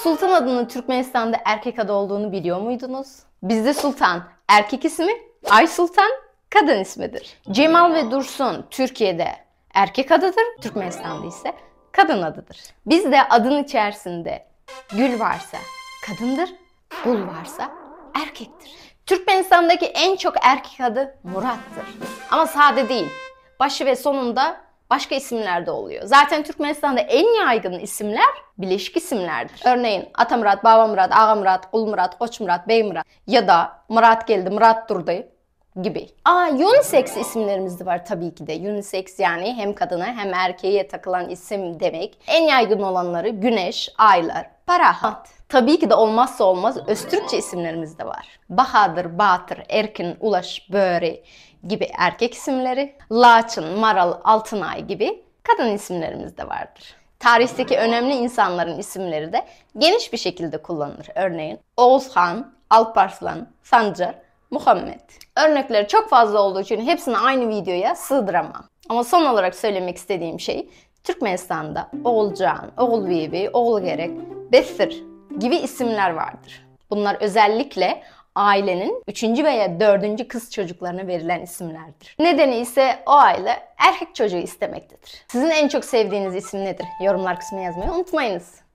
Sultan adının Türkmenistan'da erkek adı olduğunu biliyor muydunuz? Bizde Sultan erkek ismi, Ay Sultan kadın ismidir. Cemal ve Dursun Türkiye'de erkek adıdır, Türkmenistan'da ise kadın adıdır. Bizde adın içerisinde gül varsa kadındır, gul varsa erkektir. Türkmenistan'daki en çok erkek adı Murat'tır. Ama sade değil, başı ve sonunda başka isimler de oluyor. Zaten Türkmenistan'da en yaygın isimler bileşik isimlerdir. Örneğin Atamurat, Babamurat, Ağamurat, Kulmurat, Koçmurat, Beymurat ya da Murat geldi, Murat durdu gibi. Unisex isimlerimiz de var tabii ki de. Unisex yani hem kadına hem erkeğe takılan isim demek. En yaygın olanları Güneş, Aylar, Parahat. Tabii ki de olmazsa olmaz Öztürkçe isimlerimiz de var. Bahadır, Batır, Erkin, Ulaş, Böğri gibi erkek isimleri, Laçın, Maral, Altınay gibi kadın isimlerimiz de vardır. Tarihteki önemli insanların isimleri de geniş bir şekilde kullanılır. Örneğin Oğuzhan, Alparslan, Sancar, Muhammed. Örnekleri çok fazla olduğu için hepsini aynı videoya sığdıramam. Ama son olarak söylemek istediğim şey, Türkmenistan'da Oğulcan, Oğulbibi, Oğulgerek, Besir gibi isimler vardır. Bunlar özellikle ailenin 3. veya 4. kız çocuklarına verilen isimlerdir. Nedeni ise o aile erkek çocuğu istemektedir. Sizin en çok sevdiğiniz isim nedir? Yorumlar kısmına yazmayı unutmayınız.